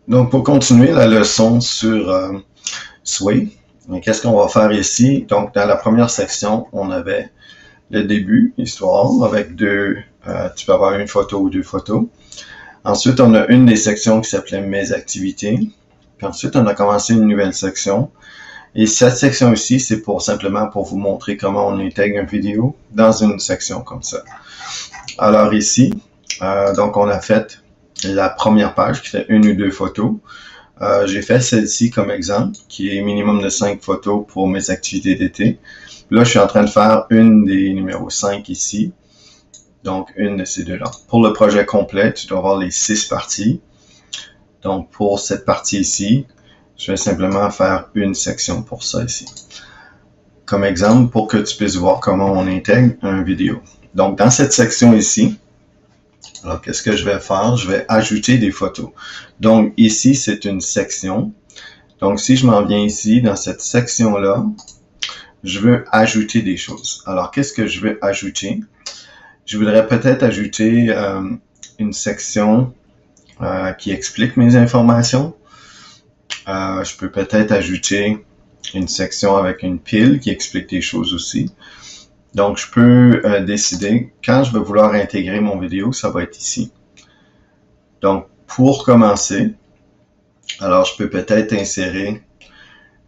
Donc, pour continuer la leçon sur Sway, qu'est-ce qu'on va faire ici? Donc, dans la première section, on avait le début, histoire, avec tu peux avoir une photo ou deux photos. Ensuite, on a une des sections qui s'appelait Mes activités. Puis ensuite, on a commencé une nouvelle section. Et cette section ici, c'est simplement pour vous montrer comment on intègre une vidéo dans une section comme ça. Alors ici, donc on a fait la première page qui fait une ou deux photos. J'ai fait celle-ci comme exemple, qui est minimum de 5 photos pour mes activités d'été. Là, je suis en train de faire une des numéros 5 ici. Donc, une de ces deux-là. Pour le projet complet, tu dois avoir les 6 parties. Donc, pour cette partie ici, je vais simplement faire une section pour ça ici. Comme exemple, pour que tu puisses voir comment on intègre une vidéo. Donc, dans cette section ici, alors qu'est-ce que je vais faire? Je vais ajouter des photos. Donc, ici, c'est une section. Donc, si je m'en viens ici, dans cette section-là, je veux ajouter des choses. Alors, qu'est-ce que je veux ajouter? Je voudrais peut-être ajouter une section qui explique mes informations. Je peux peut-être ajouter une section avec une pile qui explique des choses aussi. Donc, je peux décider, quand je vais vouloir intégrer mon vidéo, ça va être ici. Donc, pour commencer, alors je peux peut-être insérer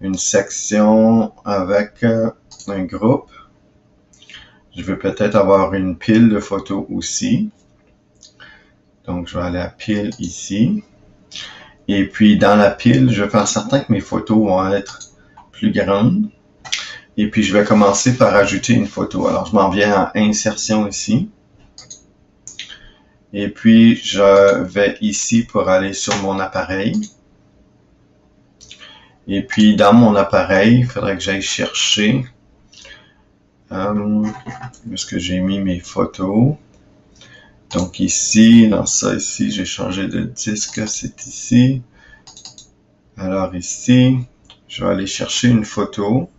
une section avec un groupe. Je veux peut-être avoir une pile de photos aussi. Donc, je vais aller à pile ici. Et puis, dans la pile, je vais faire certain que mes photos vont être plus grandes. Et puis, je vais commencer par ajouter une photo. Alors, je m'en viens à insertion ici. Et puis, je vais ici pour aller sur mon appareil. Et puis, dans mon appareil, il faudrait que j'aille chercher où est-ce que j'ai mis mes photos. Donc ici, dans ça ici, j'ai changé de disque, c'est ici. Alors ici, je vais aller chercher une photo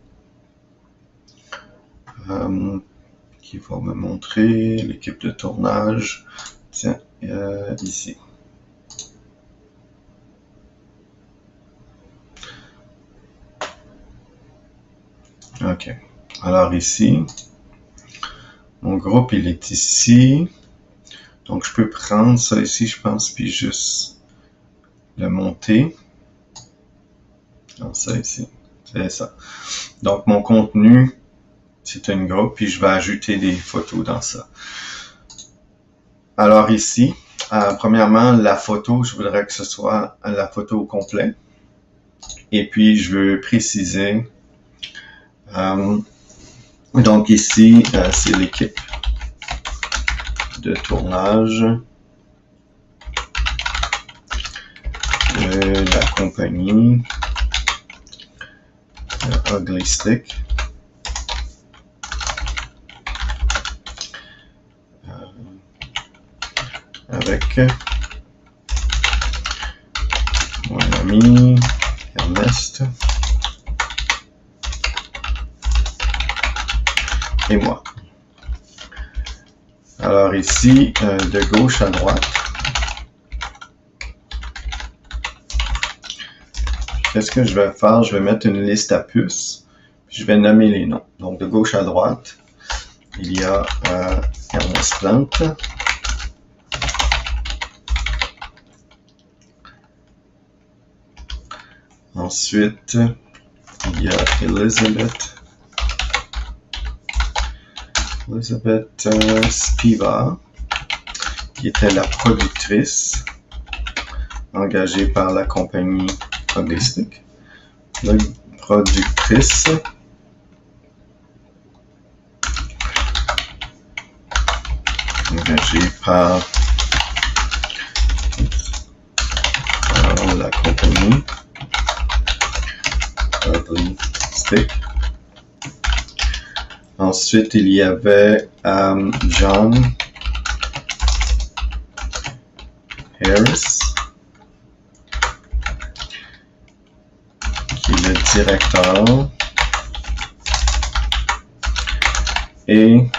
qui va me montrer l'équipe de tournage. Tiens, ici. OK. Alors ici, mon groupe, il est ici. Donc, je peux prendre ça ici, je pense, puis juste le monter. Dans ça ici. C'est ça. Donc, mon contenu, c'est un groupe, puis je vais ajouter des photos dans ça. Alors ici, premièrement, la photo, je voudrais que ce soit la photo au complet. Et puis, je veux préciser. Donc ici, c'est l'équipe de tournage de la compagnie Ugly Stick. Avec mon ami Ernest et moi. Alors ici, de gauche à droite, qu'est-ce que je vais faire? Je vais mettre une liste à puces, puis je vais nommer les noms. Donc de gauche à droite, il y a Ernest Plante. Ensuite, il y a Elizabeth Spiva, qui était la productrice engagée par la compagnie Ugly Stick. La productrice engagée par la compagnie Ugly Stick. Ensuite, il y avait John Harris, qui est le directeur, et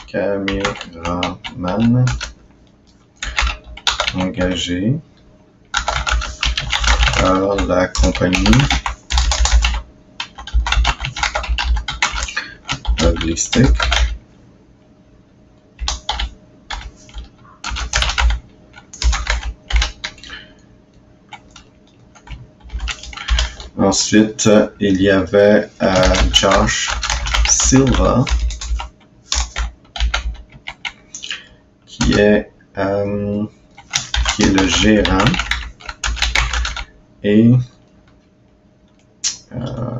caméraman engagé par la compagnie logistique. Ensuite, il y avait Josh Silva, qui est le gérant et un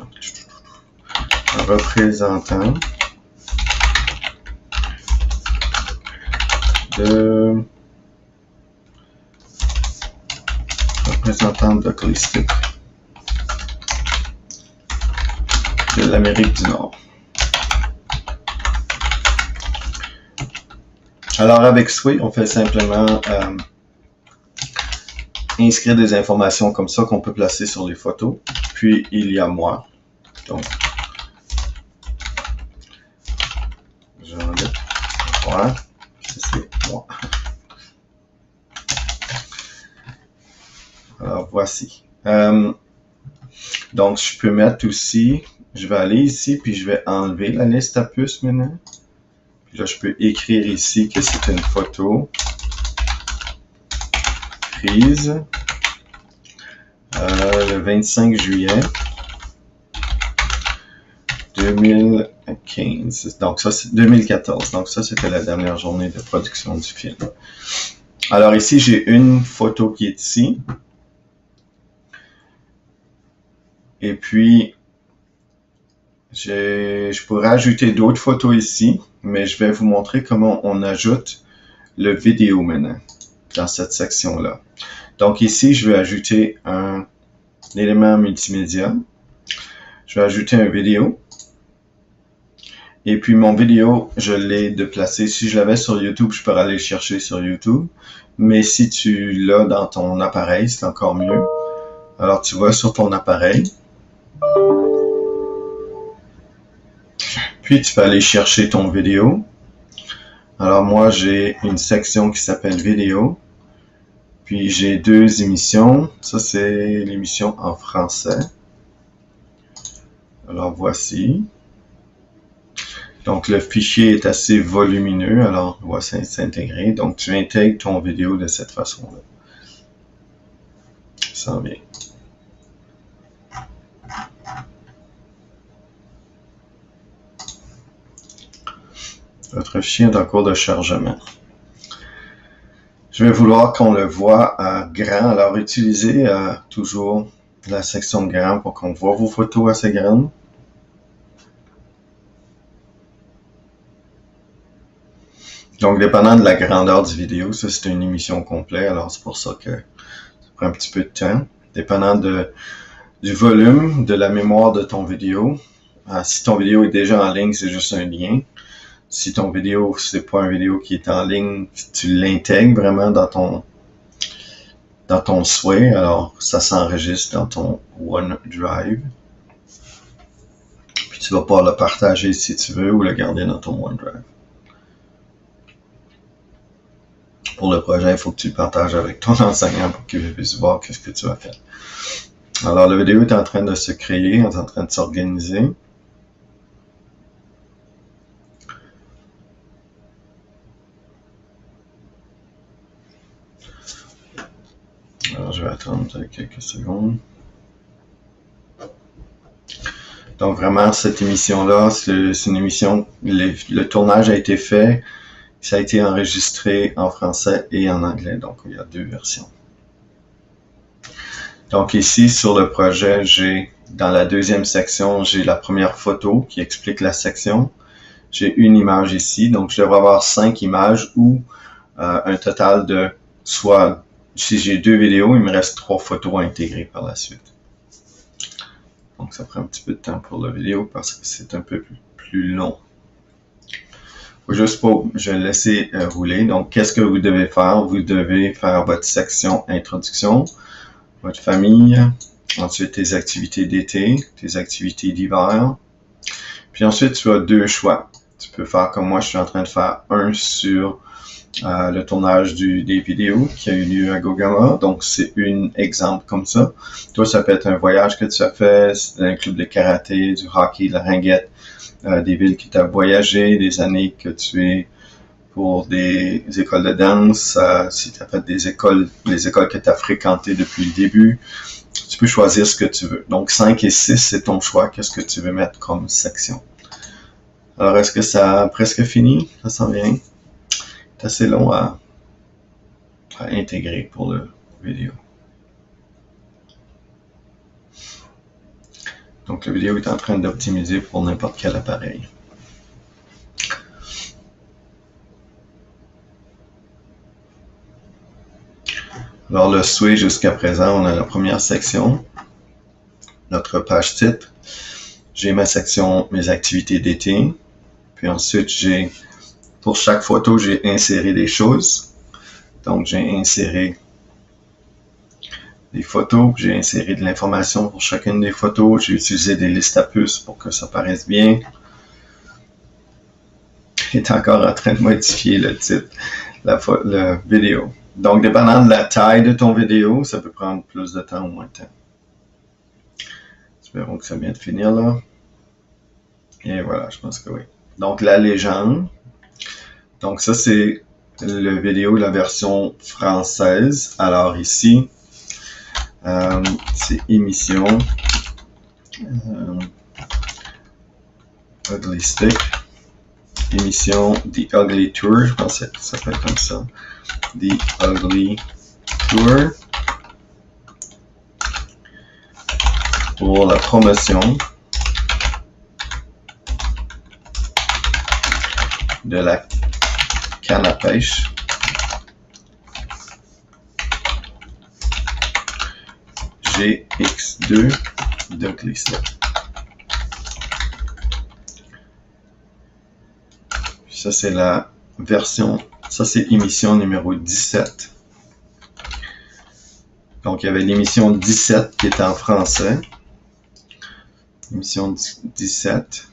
représentant de holistique de l'Amérique du Nord. Alors avec Sway, on fait simplement inscrire des informations comme ça qu'on peut placer sur les photos. Puis il y a moi. Donc, j'enlève voilà, c'est moi. Alors voici. Donc je peux mettre aussi, je vais aller ici puis je vais enlever la liste à puces maintenant. Puis là, je peux écrire ici que c'est une photo prise le 25 juillet 2015. Donc ça, c'est 2014. Donc ça, c'était la dernière journée de production du film. Alors ici, j'ai une photo qui est ici. Et puis, je pourrais ajouter d'autres photos ici, mais je vais vous montrer comment on ajoute le vidéo maintenant dans cette section-là. Donc ici, je vais ajouter un élément multimédia. Je vais ajouter une vidéo. Et puis mon vidéo, je l'ai déplacé. Si je l'avais sur YouTube, je pourrais aller le chercher sur YouTube. Mais si tu l'as dans ton appareil, c'est encore mieux. Alors tu vas sur ton appareil. Puis tu peux aller chercher ton vidéo. Alors moi j'ai une section qui s'appelle vidéo. Puis j'ai deux émissions. Ça c'est l'émission en français. Alors voici. Donc le fichier est assez volumineux. Alors on va s'intégrer. Donc tu intègres ton vidéo de cette façon-là. Ça s'en vient. Votre fichier est en cours de chargement. Je vais vouloir qu'on le voit à grand. Alors, utilisez toujours la section grand pour qu'on voit vos photos assez grandes. Donc, dépendant de la grandeur du vidéo, ça c'est une émission complète. Alors, c'est pour ça que ça prend un petit peu de temps. Dépendant du volume, de la mémoire de ton vidéo. Si ton vidéo est déjà en ligne, c'est juste un lien. Si ton vidéo, c'est pas une vidéo qui est en ligne, tu l'intègres vraiment dans ton Sway, alors ça s'enregistre dans ton OneDrive. Puis tu vas pouvoir le partager si tu veux ou le garder dans ton OneDrive. Pour le projet, il faut que tu le partages avec ton enseignant pour qu'il puisse voir qu'est-ce que tu vas faire. Alors la vidéo est en train de se créer, est en train de s'organiser. Alors, je vais attendre quelques secondes. Donc, vraiment, cette émission-là, c'est une émission, le tournage a été fait, ça a été enregistré en français et en anglais. Donc, il y a deux versions. Donc, ici, sur le projet, dans la deuxième section, j'ai la première photo qui explique la section. J'ai une image ici, donc je devrais avoir 5 images ou un total de soit... Si j'ai 2 vidéos, il me reste 3 photos à intégrer par la suite. Donc ça prend un petit peu de temps pour la vidéo parce que c'est un peu plus long. Je vais laisser rouler. Donc qu'est-ce que vous devez faire? Vous devez faire votre section introduction, votre famille, ensuite tes activités d'été, tes activités d'hiver. Puis ensuite tu as 2 choix. Tu peux faire comme moi, je suis en train de faire un sur le tournage des vidéos qui a eu lieu à Gogama. Donc, c'est un exemple comme ça. Toi, ça peut être un voyage que tu as fait, un club de karaté, du hockey, de la ringuette, des villes que tu as voyagé, des années que tu es pour des écoles de danse, si tu as fait les écoles que tu as fréquentées depuis le début. Tu peux choisir ce que tu veux. Donc, 5 et 6, c'est ton choix. Qu'est-ce que tu veux mettre comme section? Alors, est-ce que ça a presque fini? Ça s'en vient. C'est assez long à intégrer pour le vidéo. Donc, la vidéo est en train d'optimiser pour n'importe quel appareil. Alors, le Sway, jusqu'à présent, on a la première section, notre page titre. J'ai ma section, mes activités d'été. Puis ensuite, pour chaque photo, j'ai inséré des choses. Donc, j'ai inséré des photos, j'ai inséré de l'information pour chacune des photos. J'ai utilisé des listes à puces pour que ça paraisse bien. Il est encore en train de modifier le titre, la vidéo. Donc, dépendant de la taille de ton vidéo, ça peut prendre plus de temps ou moins de temps. Espérons que ça vient de finir là. Et voilà, je pense que oui. Donc, la légende. Donc, ça, c'est le vidéo, la version française. Alors, ici, c'est émission Ugly Stick. Émission The Ugly Tour. Je pense que ça s'appelle comme ça. The Ugly Tour. Pour la promotion de la canne à pêche. GX2 d'Ugly Stick. Ça, c'est la version, ça c'est émission numéro 17. Donc, il y avait l'émission 17 qui était en français. Émission 17.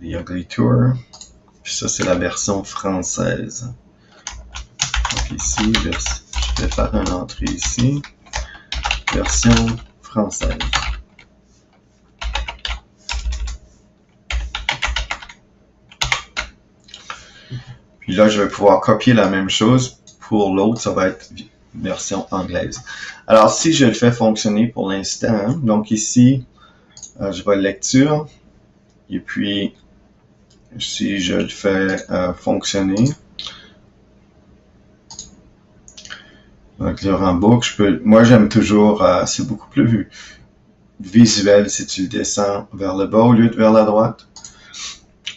The Ugly Tour. Puis ça, c'est la version française. Donc ici, je vais faire une entrée ici. Version française. Puis là, je vais pouvoir copier la même chose. Pour l'autre, ça va être version anglaise. Alors, si je le fais fonctionner pour l'instant, donc ici, je vais lecture. Et puis, si je le fais fonctionner, donc le en boucle, moi j'aime toujours, c'est beaucoup plus visuel si tu le descends vers le bas au lieu de vers la droite.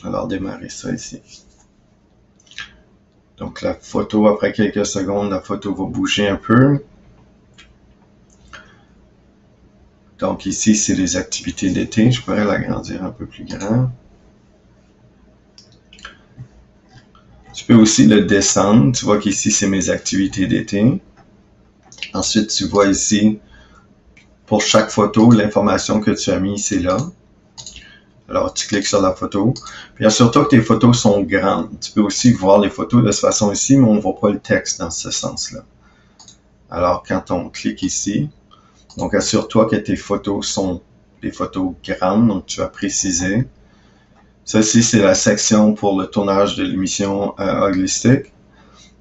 Alors, démarrer ça ici. Donc, la photo, après quelques secondes, la photo va bouger un peu. Donc, ici, c'est les activités d'été. Je pourrais l'agrandir un peu plus grand. Tu peux aussi le descendre. Tu vois qu'ici, c'est mes activités d'été. Ensuite, tu vois ici, pour chaque photo, l'information que tu as mis, c'est là. Alors, tu cliques sur la photo. Puis, assure-toi que tes photos sont grandes. Tu peux aussi voir les photos de cette façon ici, mais on ne voit pas le texte dans ce sens-là. Alors, quand on clique ici, donc assure-toi que tes photos sont des photos grandes, donc tu vas préciser. Ceci, c'est la section pour le tournage de l'émission Ugly Stick.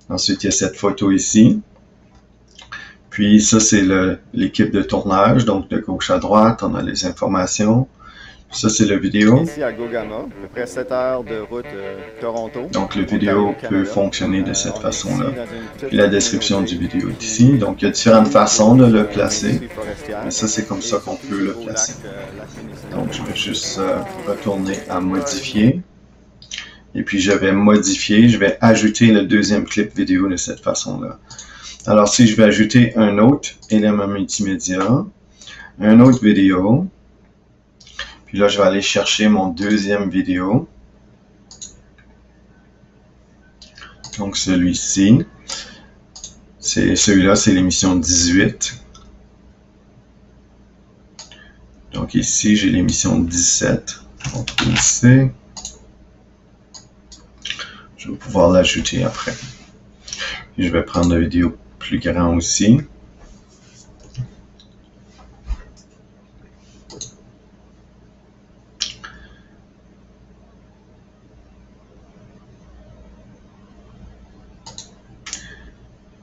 Ensuite, il y a cette photo ici. Puis, ça, c'est l'équipe de tournage. Donc, de gauche à droite, on a les informations. Ça, c'est la vidéo. Ici à Gogama, à peu près 7 heures de route Toronto. Donc, la vidéo peut fonctionner de cette façon-là. Puis la description du vidéo est ici. Donc, il y a différentes façons de le placer. Mais ça, c'est comme ça qu'on peut le placer. Donc, je vais juste retourner à modifier. Et puis, je vais modifier. Je vais ajouter le deuxième clip vidéo de cette façon-là. Alors, si je vais ajouter un autre élément multimédia, un autre vidéo, puis là, je vais aller chercher mon deuxième vidéo. Donc, celui-ci. Celui-là, c'est l'émission 18. Donc, Donc ici, j'ai l'émission 17. CTRL-C. Je vais pouvoir l'ajouter après. Et je vais prendre la vidéo plus grand aussi.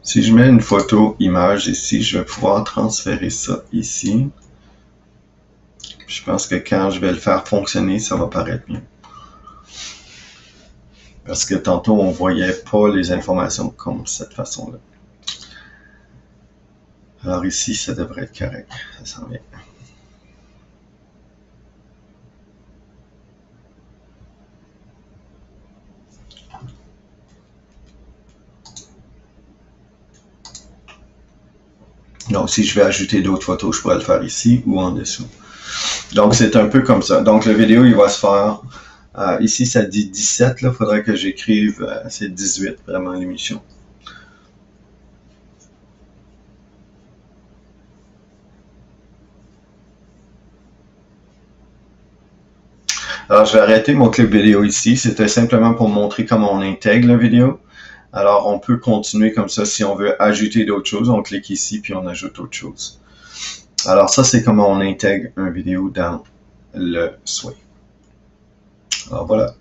Si je mets une photo image ici, je vais pouvoir transférer ça ici. Je pense que quand je vais le faire fonctionner, ça va paraître mieux. Parce que tantôt, on ne voyait pas les informations comme cette façon-là. Alors ici, ça devrait être correct. Ça s'en vient. Donc, si je vais ajouter d'autres photos, je pourrais le faire ici ou en dessous. Donc, c'est un peu comme ça. Donc, la vidéo, il va se faire... ici, ça dit 17. Il faudrait que j'écrive... c'est 18, vraiment, l'émission. Alors, je vais arrêter mon clip vidéo ici. C'était simplement pour montrer comment on intègre la vidéo. Alors, on peut continuer comme ça. Si on veut ajouter d'autres choses, on clique ici, puis on ajoute autre chose. Alors, ça, c'est comment on intègre une vidéo dans le Sway. Alors, voilà.